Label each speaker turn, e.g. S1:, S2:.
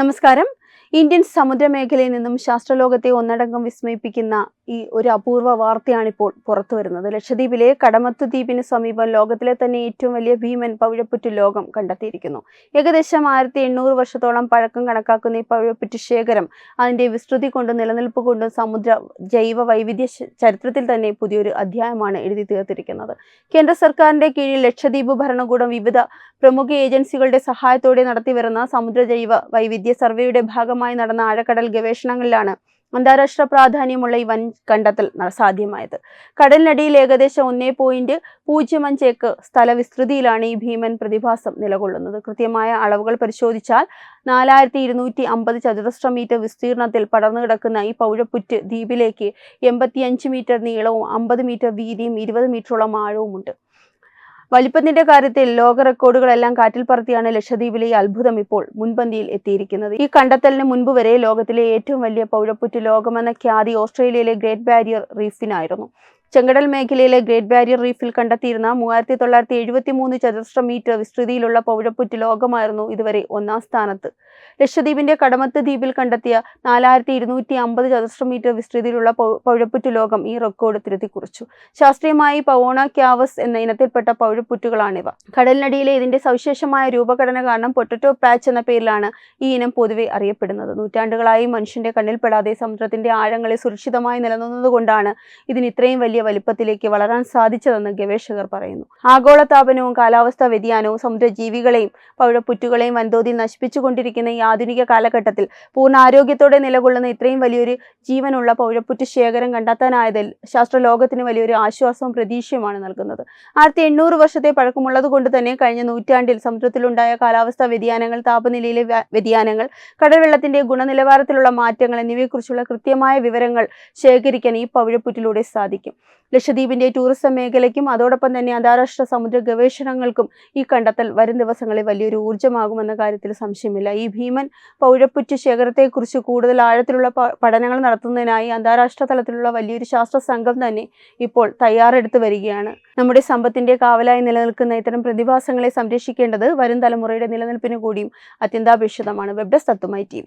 S1: നമസ്കാരം. ഇന്ത്യൻ സമുദ്രമേഖലയിൽ നിന്നും ശാസ്ത്രലോകത്തെ ഒന്നടങ്കം വിസ്മയിപ്പിക്കുന്ന ഒരു അപൂർവ വാർത്തയാണിപ്പോൾ പുറത്തു വരുന്നത്. ലക്ഷദ്വീപിലെ കടമത്ത് ദ്വീപിന് സമീപം ലോകത്തിലെ തന്നെ ഏറ്റവും വലിയ ഭീമൻ പവിഴപ്പുറ്റ് ലോകം കണ്ടെത്തിയിരിക്കുന്നു. ഏകദേശം 1800 വർഷത്തോളം പഴക്കം കണക്കാക്കുന്ന ഈ പവിഴപ്പുറ്റ് ശേഖരം അതിന്റെ വിസ്തൃതി കൊണ്ടും നിലനിൽപ്പ് കൊണ്ടും സമുദ്ര ജൈവ വൈവിധ്യ ചരിത്രത്തിൽ തന്നെ പുതിയൊരു അധ്യായമാണ് എഴുതി തീർത്തിരിക്കുന്നത്. കേന്ദ്ര സർക്കാരിന്റെ കീഴിൽ ലക്ഷദ്വീപ് ഭരണകൂടം വിവിധ പ്രമുഖ ഏജൻസികളുടെ സഹായത്തോടെ നടത്തിവരുന്ന സമുദ്ര ജൈവ വൈവിധ്യ സർവേയുടെ ഭാഗമായി നടന്ന ആഴക്കടൽ ഗവേഷണങ്ങളിലാണ് അന്താരാഷ്ട്ര പ്രാധാന്യമുള്ള ഈ വൻ കണ്ടെത്തൽ സാധ്യമായത്. കടലിനടിയിൽ ഏകദേശം 1.05 ഏക്കർ സ്ഥല വിസ്തൃതിയിലാണ് ഈ ഭീമൻ പ്രതിഭാസം നിലകൊള്ളുന്നത്. കൃത്യമായ അളവുകൾ പരിശോധിച്ചാൽ 4250 ചതുരശ്ര മീറ്റർ വിസ്തീർണത്തിൽ പടർന്നു കിടക്കുന്ന ഈ പവിഴപ്പുറ്റ് ദ്വീപിലേക്ക് 85 മീറ്റർ നീളവും 50 മീറ്റർ വീതിയും 20 മീറ്ററോളം ആഴവുമുണ്ട്. വലിപ്പത്തിന്റെ കാര്യത്തിൽ ലോക റെക്കോർഡുകളെല്ലാം കാറ്റിൽ പറത്തിയാണ് ലക്ഷദ്വീപിലെ ഈ അത്ഭുതം ഇപ്പോൾ മുൻപന്തിയിൽ എത്തിയിരിക്കുന്നത്. ഈ കണ്ടെത്തലിന് മുൻപ് വരെ ലോകത്തിലെ ഏറ്റവും വലിയ പവിഴപ്പുറ്റ് ലോകമെന്ന ഖ്യാതി ഓസ്ട്രേലിയയിലെ ഗ്രേറ്റ് ബാരിയർ റീഫിനായിരുന്നു. ചെങ്കടൽ മേഖലയിലെ ഗ്രേറ്റ് ബാരിയർ റീഫിൽ കണ്ടെത്തിയിരുന്ന 3973 ചതുരശ്ര മീറ്റർ വിസ്തൃതിയിലുള്ള പവിഴപ്പുറ്റ് ലോകമായിരുന്നു ഇതുവരെ ഒന്നാം സ്ഥാനത്ത്. ലക്ഷദ്വീപിന്റെ കടമത്ത് ദ്വീപിൽ കണ്ടെത്തിയ 4250 ചതുരശ്ര മീറ്റർ വിസ്തൃതിയിലുള്ള പവിഴപ്പുറ്റ് ലോകം ഈ റെക്കോർഡ് തിരുത്തിക്കുറിച്ചു. ശാസ്ത്രീയമായി പവോണ ക്യാവസ് എന്ന ഇനത്തിൽപ്പെട്ട പവിഴപ്പുറ്റുകളാണിവ. കടലിനടിയിലെ ഇതിന്റെ സവിശേഷമായ രൂപഘടന കാരണം പൊട്ടറ്റോ പാച്ച് എന്ന പേരിലാണ് ഈ ഇനം പൊതുവെ അറിയപ്പെടുന്നത്. നൂറ്റാണ്ടുകളായി മനുഷ്യന്റെ കണ്ണിൽപ്പെടാതെ സമുദ്രത്തിന്റെ ആഴങ്ങളിൽ സുരക്ഷിതമായി നിലനിന്നതുകൊണ്ടാണ് ഇതിന് ഇത്രയും വലിയ വലിപ്പത്തിലേക്ക് വളരാൻ സാധിച്ചതെന്ന് ഗവേഷകർ പറയുന്നു. ആഗോളതാപനവും കാലാവസ്ഥാ വ്യതിയാനവും സമുദ്രജീവികളെയും പവിഴപ്പുറ്റുകളെയും വൻതോതിൽ നശിപ്പിച്ചുകൊണ്ടിരിക്കുന്ന ഈ ആധുനിക കാലഘട്ടത്തിൽ പൂർണ്ണ ആരോഗ്യത്തോടെ നിലകൊള്ളുന്ന ഇത്രയും വലിയൊരു ജീവനുള്ള പവിഴപ്പുറ്റ് ശേഖരം കണ്ടെത്താനായതിൽ ശാസ്ത്രലോകത്തിന് വലിയൊരു ആശ്വാസവും പ്രതീക്ഷയുമാണ് നൽകുന്നത്. 1800 വർഷത്തെ പഴക്കമുള്ളത് കൊണ്ട് തന്നെ കഴിഞ്ഞ നൂറ്റാണ്ടിൽ സമുദ്രത്തിലുണ്ടായ കാലാവസ്ഥാ വ്യതിയാനങ്ങൾ, താപനിലയിലെ വ്യതിയാനങ്ങൾ, കടൽവെള്ളത്തിന്റെ ഗുണനിലവാരത്തിലുള്ള മാറ്റങ്ങൾ എന്നിവയെക്കുറിച്ചുള്ള കൃത്യമായ വിവരങ്ങൾ ശേഖരിക്കാൻ ഈ പവിഴപ്പുറ്റിലൂടെ സാധിക്കും. ലക്ഷദ്വീപിന്റെ ടൂറിസം മേഖലയ്ക്കും അതോടൊപ്പം തന്നെ അന്താരാഷ്ട്ര സമുദ്ര ഗവേഷണങ്ങൾക്കും ഈ കണ്ടെത്തൽ വരും ദിവസങ്ങളിൽ വലിയൊരു ഊർജ്ജമാകുമെന്ന കാര്യത്തിൽ സംശയമില്ല. ഈ ഭീമൻ പവിഴപ്പുറ്റ് ശേഖരത്തെക്കുറിച്ച് കൂടുതൽ ആഴത്തിലുള്ള പഠനങ്ങൾ നടത്തുന്നതിനായി അന്താരാഷ്ട്ര തലത്തിലുള്ള വലിയൊരു ശാസ്ത്ര സംഘം തന്നെ ഇപ്പോൾ തയ്യാറെടുത്ത് വരികയാണ്. നമ്മുടെ സമ്പത്തിന്റെ കാവലായി നിലനിൽക്കുന്ന ഇത്തരം പ്രതിഭാസങ്ങളെ സംരക്ഷിക്കേണ്ടത് വരും തലമുറയുടെ നിലനിൽപ്പിന് കൂടിയും അത്യന്താപേക്ഷിതമാണ്. വെബ് ഡെസ്ക് തത്തുമൈ TV.